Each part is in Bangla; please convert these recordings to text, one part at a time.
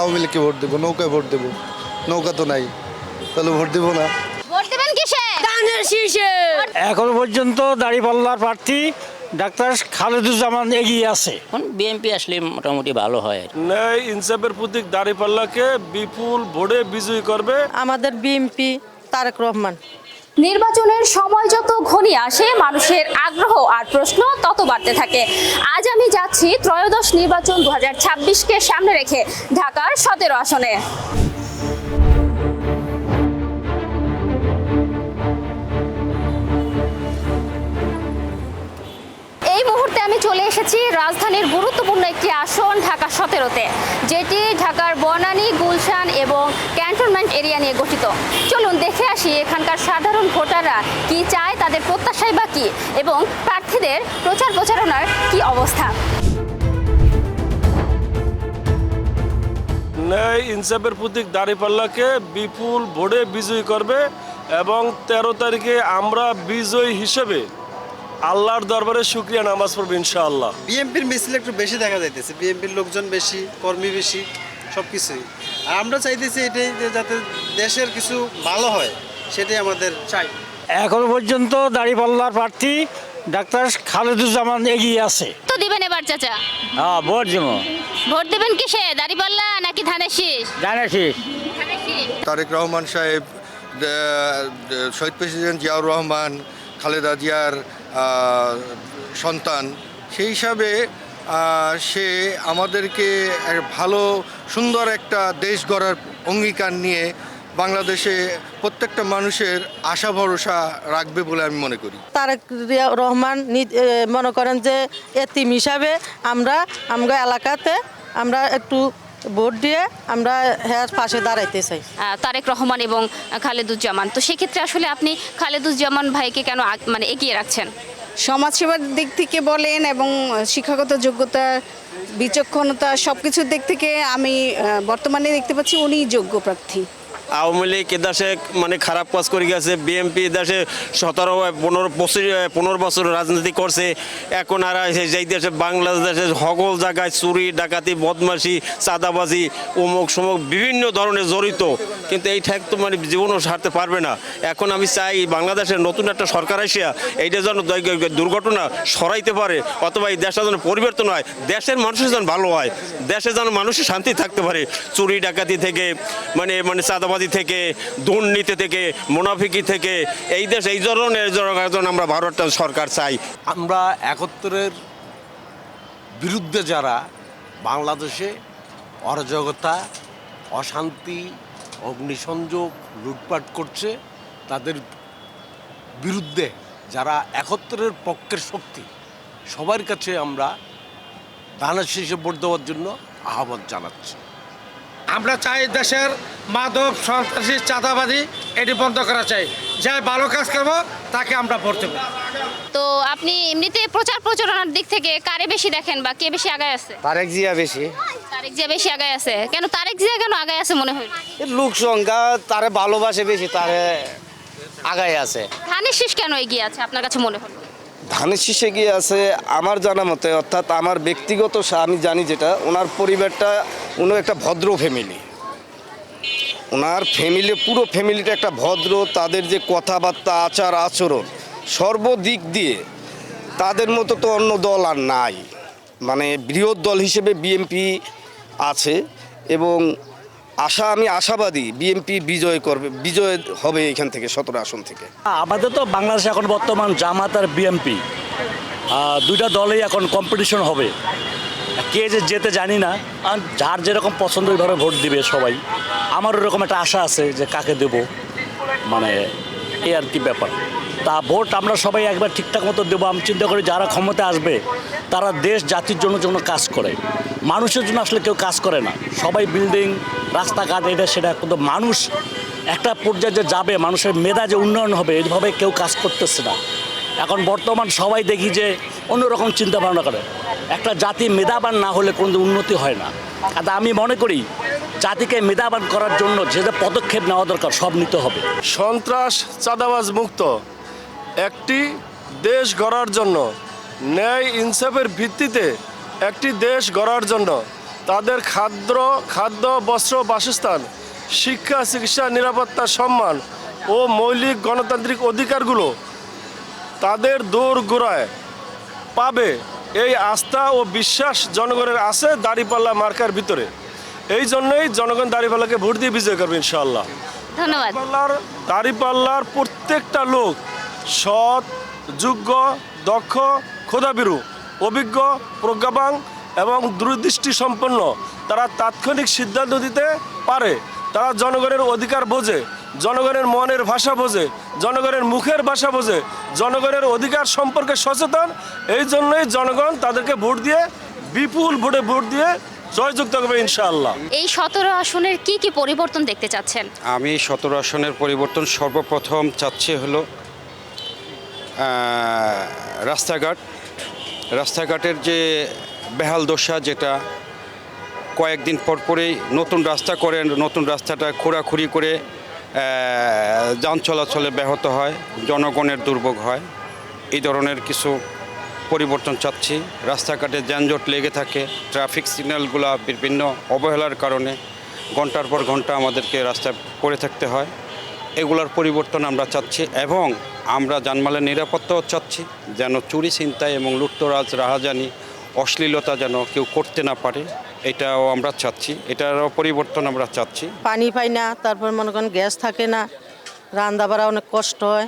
আওয়ামী লীগকে ভোট দেবো, নৌকায় ভোট দেবো। নৌকা তো নাই, তাহলে ভোট দেবো না। ভোট দেবেন কিসে? ধানের শীষে। এখন পর্যন্ত দাঁড়িপাল্লার প্রার্থী ডাক্তার খালেদুজ্জামান এগিয়ে আছে। এখন বিএনপি আসলে মোটামুটি ভালো হয়। ন্যায় ইনসাফের প্রতীক দাঁড়িপাল্লাকে বিপুল ভোটে বিজয়ী করবে আমাদের বিএনপি তারেক রহমান। নির্বাচনের সময় যত ঘনিয়ে আসে মানুষের আগ্রহ আর প্রশ্ন তত বাড়তে থাকে। আজ আমি যাচ্ছি ত্রয়োদশ নির্বাচন 2026কে সামনে রেখে ঢাকার 17 আসনে। এই মুহূর্তে আমি চলে এসেছি রাজধানীর গুরুত্বপূর্ণ একটি আসন ঢাকা 17তে, যেটি ঢাকার বনানী, গুলশান এবং ক্যান্টনমেন্ট এরিয়া নিয়ে গঠিত। চলুন দেখে আসি এখানকার সাধারণ ভোটাররা কি চায়, তাদের প্রত্যাশাই বা কি, এবং প্রার্থীদের প্রচার প্রচারণার কি অবস্থা। ন্যায় ইনসাফের প্রতীক দাঁড়িপাল্লাকে বিপুল ভোটে বিজয়ী করবে এবং 13 তারিখে আমরা বিজয়ী হিসেবে আল্লাহর দরবারে শুকরিয়া নামাজ পড়ব ইনশাআল্লাহ। বিএনপির মিছিল একটু বেশি দেখা যাইতেছে, বিএনপির লোকজন বেশি, কর্মী বেশি, সব কিছুই। আর আমরা চাইতেছি এটাই যে যাতে দেশের কিছু ভালো হয়, সেটাই আমাদের চাই। এখন পর্যন্ত দাঁড়িপাল্লার প্রার্থী ডাক্তার খালেদুজ্জামান এগিয়ে আছে। তো দিবেন এবার চাচা? হ্যাঁ, ভোট দেবো। ভোট দেবেন কিসে? দাঁড়িপাল্লা নাকি ধানের শীষ? ধানের শীষ। তারেক রহমান সাহেব, শহীদ প্রেসিডেন্ট জিয়াউর রহমান, খালেদা জিয়ার সন্তান, সেই হিসাবে সে আমাদেরকে ভালো সুন্দর একটা দেশ গড়ার অঙ্গীকার নিয়ে বাংলাদেশে প্রত্যেকটা মানুষের আশা ভরসা রাখবে বলে আমি মনে করি। তারেক রহমান মনে করেন যে এতিম হিসাবে আমরা এলাকাতে আমরা একটু ভোট দিয়ে আমরা হ্যাঁ পাশে দাঁড়াইতে চাই। তারেক রহমান এবং খালেদুজ্জামান, তো সেক্ষেত্রে আসলে আপনি খালেদুজ্জামান ভাইকে কেন মানে এগিয়ে রাখছেন? সমাজসেবার দিক থেকে বলেন এবং শিক্ষাগত যোগ্যতা, বিচক্ষণতা, সব কিছুর দিক থেকে আমি বর্তমানে দেখতে পাচ্ছি উনিই যোগ্য প্রার্থী। আওয়ামী লীগ এদেশে মানে খারাপ কাজ করে গেছে, বিএনপি দেশে 15 বছর রাজনীতি করছে। এখন আর যেই দেশে বাংলাদেশে সকল জায়গায় চুরি, ডাকাতি, বদমাশি, চাঁদাবাজি, অমুক সমুক বিভিন্ন ধরনের জড়িত, কিন্তু এই ঠেক তো মানে জীবনও সারতে পারবে না। এখন আমি চাই বাংলাদেশের নতুন একটা সরকার আসিয়া এইটা যেন দুর্ঘটনা সরাইতে পারে, অথবা এই দেশটা যেন পরিবর্তন হয়, দেশের মানুষের যেন ভালো হয়, দেশে যেন মানুষের শান্তি থাকতে পারে। চুরি ডাকাতি থেকে মানে চাঁদাবাজি থেকে, দুর্নীতি থেকে, মুনাফিকি থেকে এই দেশ এই ধরনের আমরা ভারত সরকার চাই। আমরা 71-এর বিরুদ্ধে যারা বাংলাদেশে অরাজকতা, অশান্তি, অগ্নিসংযোগ, লুটপাট করছে, তাদের বিরুদ্ধে যারা 71-এর পক্ষের শক্তি, সবার কাছে আমরা ধানের শীষে ভোট দেওয়ার জন্য আহ্বান জানাচ্ছি। আমরা চাই দেশের মাদক, সন্ত্রাসী, চাঁদাবাজি এটি বন্ধ করা চাই। যাই ভালো কাজ করবো তাকে আমরা ভোট দেবো। তো আপনি এমনিতে প্রচার প্রচারণার দিক থেকে কারে বেশি দেখেন বা কে বেশি আগায় আছে? তারেক জিয়া বেশি। তারেক জিয়া বেশি আগায় আছে কেন? তারেক জিয়া কেন আগায় আছে মনে হয়? লোক সংখ্যা তারে ভালোবাসে বেশি, তারে আগায় আছে। ধানের শীষ কেন এগিয়ে আছে আপনার কাছে মনে হলো? ধানের শীষে গিয়ে আছে আমার জানা মতে, অর্থাৎ আমার ব্যক্তিগত আমি জানি যেটা, ওনার পরিবারটা উনি একটা ভদ্র ফ্যামিলি, ওনার ফ্যামিলি পুরো ফ্যামিলিটা একটা ভদ্র, তাদের যে কথাবার্তা, আচার আচরণ সর্বদিক দিয়ে তাদের মতো তো অন্য দল আর নাই। মানে বৃহৎ দল হিসেবে বিএনপি আছে এবং আমি আশাবাদী বিএনপি বিজয় হবে এখান থেকে 17 আসন থেকে। আমাদের তো বাংলাদেশে এখন বর্তমান জামাত আর বিএনপি দুইটা দলেই এখন কম্পিটিশন হবে। কে যে যেতে জানি না, আর যার যেরকম পছন্দ ওইভাবে ভোট দিবে সবাই। আমার ওরকম একটা আশা আছে যে কাকে দেব, মানে এই আর কি ব্যাপার। তা ভোট আমরা সবাই একবার ঠিকঠাক মতো দেবো। আমি চিন্তা করি যারা ক্ষমতা আসবে তারা দেশ জাতির জন্য কাজ করে, মানুষের জন্য আসলে কেউ কাজ করে না। সবাই বিল্ডিং, রাস্তাঘাট, এটা সেটা, কিন্তু মানুষ একটা পর্যায়ে যে যাবে, মানুষের মেধা যে উন্নয়ন হবে, এইভাবে কেউ কাজ করতেছে না। এখন বর্তমান সবাই দেখি যে অন্যরকম চিন্তা ভাবনা করে। একটা জাতি মেধাবান না হলে কোনো উন্নতি হয় না। আর আমি মনে করি জাতিকে মেধাবান করার জন্য যে যে পদক্ষেপ নেওয়া দরকার সব নিতে হবে। সন্ত্রাস, চাঁদাবাজ মুক্ত একটি দেশ গড়ার জন্য, ন্যায় ইনসাফের ভিত্তিতে একটি দেশ গড়ার জন্য তাদের খাদ্য বস্ত্র বাসস্থান, শিক্ষা, চিকিৎসা, নিরাপত্তা, সম্মান ও মৌলিক গণতান্ত্রিক অধিকারগুলো তাদের দোরগোড়ায় পাবে, এই আস্থা ও বিশ্বাস জনগণের আছে দাঁড়িপাল্লা মার্কার ভিতরে। এই জন্যই জনগণ দাঁড়িপাল্লাকে ভোট দিয়ে বিজয় করবে ইনশাআল্লাহ। ধন্যবাদ। দাঁড়িপাল্লার প্রত্যেকটা লোক সৎ, যোগ্য, দক্ষ, ক্ষুধাভীরু, অভিজ্ঞ, প্রজ্ঞাবান এবং দূরদৃষ্টি সম্পন্ন। তারা তাৎক্ষণিক সিদ্ধান্ত দিতে পারে, তারা জনগণের অধিকার বোঝে, জনগণের মনের ভাষা বোঝে, জনগণের মুখের ভাষা বোঝে, জনগণের অধিকার সম্পর্কে সচেতন। এই জন্যই জনগণ তাদেরকে ভোট দিয়ে বিপুল ভোট দিয়ে জয়যুক্ত করবে ইনশাআল্লাহ। এই 17 আসনের কি কি পরিবর্তন দেখতে চাচ্ছেন? আমি 17 আসনের পরিবর্তন সর্বপ্রথম চাচ্ছি হলো রাস্তাঘাটের যে বেহাল দশা, যেটা কয়েকদিন পরেই নতুন রাস্তা করেন, নতুন রাস্তাটা খোঁড়াখুড়ি করে যান চলাচলে ব্যাহত হয়, জনগণের দুর্ভোগ হয়। এই ধরনের কিছু পরিবর্তন চাচ্ছি। রাস্তাঘাটে যানজট লেগে থাকে, ট্রাফিক সিগন্যালগুলো বিভিন্ন অবহেলার কারণে ঘন্টার পর ঘন্টা আমাদেরকে রাস্তায় পড়ে থাকতে হয়। এগুলোর পরিবর্তন আমরা চাচ্ছি এবং আমরা জানমালের নিরাপত্তাও চাচ্ছি, যেন চুরি, ছিনতাই এবং লুটতরাজ, রাহাজানি, অশ্লীলতা যেন কেউ করতে না পারে, এটাও আমরা চাচ্ছি। এটারও পরিবর্তন আমরা চাচ্ছি। পানি পাই না, তারপর মনে করেন গ্যাস থাকে না, রান্না বাড়া অনেক কষ্ট হয়।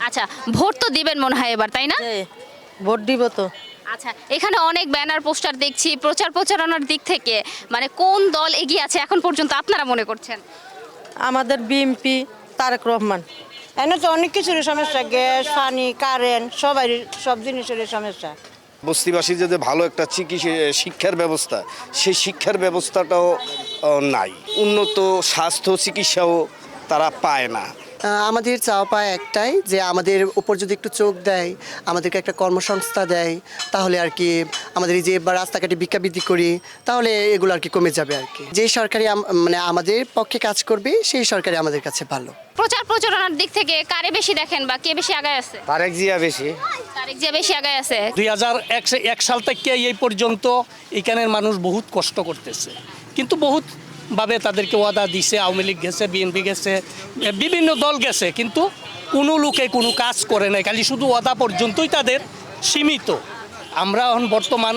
আচ্ছা, ভোট তো দিবেন মনে হয় এবার, তাই না? ভোট দিব তো। আচ্ছা, এখানে অনেক ব্যানার পোস্টার দেখছি, প্রচারণার দিক থেকে মানে কোন দল এগিয়ে আছে এখন পর্যন্ত আপনারা মনে করছেন? আমাদের বিএমপি তারেক রহমান। এনে তো অনেক কিছুর সমস্যা, গ্যাস, পানি, কারেন্ট, সব জিনিসের সমস্যা। বস্তিবাসীর যে ভালো একটা শিক্ষার ব্যবস্থা, সেই শিক্ষার ব্যবস্থাটাও নাই। উন্নত স্বাস্থ্য চিকিৎসাও তারা পায় না। আমাদের চাওয়া পায় একটাই, যে আমাদের উপর যদি একটু চোখ দেয়, আমাদেরকে একটা কর্মসংস্থা দেয়, তাহলে আর কি আমাদের এই যে রাস্তাঘাটে ভিক্ষাবৃত্তি করি, তাহলে এগুলো আর কি কমে যাবে আর কি। যে সরকারি মানে আমাদের পক্ষে কাজ করবে, সেই সরকারি আমাদের কাছে ভালো। প্রচারণার দিক থেকে কারে বেশি দেখেন বা কে বেশি আগায় আছে? তারেক জিয়া বেশি। তারেক জিয়া বেশি আগায় আছে। 2001 সাল থেকে এই পর্যন্ত এখানের মানুষ বহুত কষ্ট করতেছে, কিন্তু বহুত ভাবে তাদেরকে ওয়াদা দিছে। আওয়ামী লীগ গেছে, বিএনপি গেছে, বিভিন্ন দল গেছে, কিন্তু কোনো লোকে কোনো কাজ করে নাই, খালি শুধু ওয়াদা পর্যন্তই তাদের সীমিত। আমরা এখন বর্তমান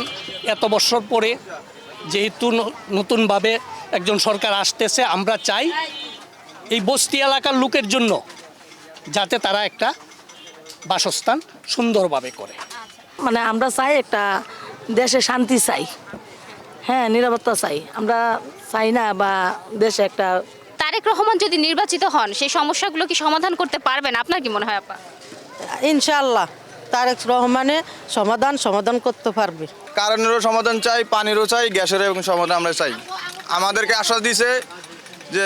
এত বছর পরে যেহেতু নতুনভাবে একজন সরকার আসতেছে, আমরা চাই এই বস্তি এলাকার লোকের জন্য যাতে তারা একটা বাসস্থান সুন্দরভাবে করে। মানে আমরা চাই একটা দেশে শান্তি চাই, হ্যাঁ, নিরাপত্তা চাই। আমরা চাই না বা দেশে একটা। তারেক রহমান যদি নির্বাচিত হন, সেই সমস্যাগুলো কি সমাধান করতে পারবেন? আপনার কি মনে হয় আপা? ইনশাআল্লাহ তারেক রহমানে সমাধান করতে পারবে। কারেন্টেরও সমাধান চাই, পানিরও চাই, গ্যাসের এবং সমাধান আমরা চাই। আমাদেরকে আশ্বাস দিয়েছে যে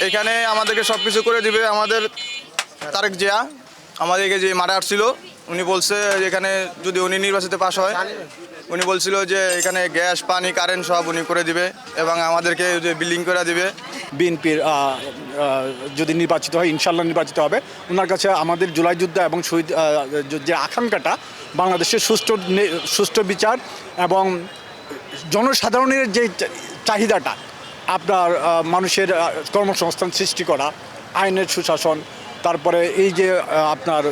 এখানে আমাদেরকে সব কিছু করে দিবে। আমাদের তারেক জিয়া আমাদেরকে যে মারা আসছিল, উনি বলছে এখানে যদি উনি নির্বাচিত পাশ হয়, উনি বলছিল যে এখানে গ্যাস, পানি, কারেন্ট সব উনি করে দিবে এবং আমাদেরকে যে বিল্ডিং করে দিবে। বিএনপির যদি নির্বাচিত হয়, ইনশাল্লাহ নির্বাচিত হবে, ওনার কাছে আমাদের জুলাই যুদ্ধ এবং শহীদ যে আকাঙ্ক্ষাটা, বাংলাদেশের সুষ্ঠু বিচার এবং জনসাধারণের যে চাহিদাটা, আপনার মানুষের কর্মসংস্থান সৃষ্টি করা, আইনের সুশাসন, তারপরে এই যে আপনার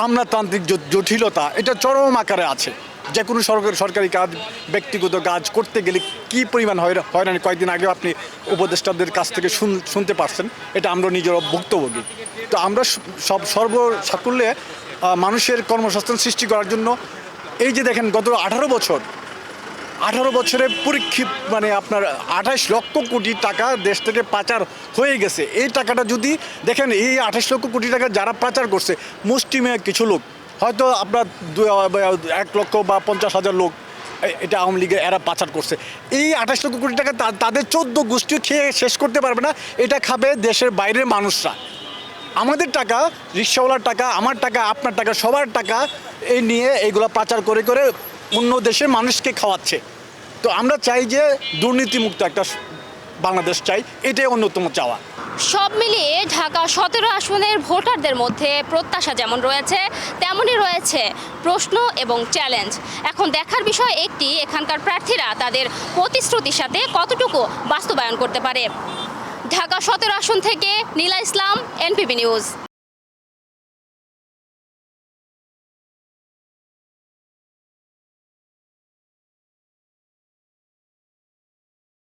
আমলাতান্ত্রিক জটিলতা, এটা চরম আকারে আছে। যে কোনো সরকারি কাজ, ব্যক্তিগত কাজ করতে গেলে কী পরিমাণ হয়রানি, কয়েকদিন আগে আপনি উপদেষ্টাদের কাছ থেকে শুনতে পারছেন, এটা আমরা নিজেরা ভুক্তভোগী। তো আমরা সর্বসাকুল্যে মানুষের কর্মসংস্থান সৃষ্টি করার জন্য এই যে দেখেন গত 18 বছরে পরীক্ষিত মানে আপনার 28 লক্ষ কোটি টাকা দেশ থেকে পাচার হয়ে গেছে। এই টাকাটা যদি দেখেন, এই 28 লক্ষ কোটি টাকা যারা পাচার করছে, মুষ্টিমেয় কিছু লোক, হয়তো আপনার 1 লক্ষ বা 50,000 লোক, এটা আওয়ামী লীগের এরা পাচার করছে। এই 28 লক্ষ কোটি টাকা তাদের 14 গোষ্ঠী খেয়ে শেষ করতে পারবে না, এটা খাবে দেশের বাইরের মানুষরা। আমাদের টাকা, রিক্সাওয়ালার টাকা, আমার টাকা, আপনার টাকা, সবার টাকা এই নিয়ে এইগুলো পাচার করে করে অন্য দেশের মানুষকে খাওয়াচ্ছে। তো আমরা চাই যে দুর্নীতিমুক্ত একটা বাংলাদেশ চাই, এটাই অন্যতম চাওয়া। সব মিলিয়ে ঢাকা 17 আসনের ভোটারদের মধ্যে প্রত্যাশা যেমন রয়েছে তেমনই রয়েছে প্রশ্ন এবং চ্যালেঞ্জ। এখন দেখার বিষয় একটি, এখানকার প্রার্থীরা তাদের প্রতিশ্রুতির সাথে কতটুকু বাস্তবায়ন করতে পারে। ঢাকা 17 আসন থেকে নীলা ইসলাম, এনপিবি নিউজ।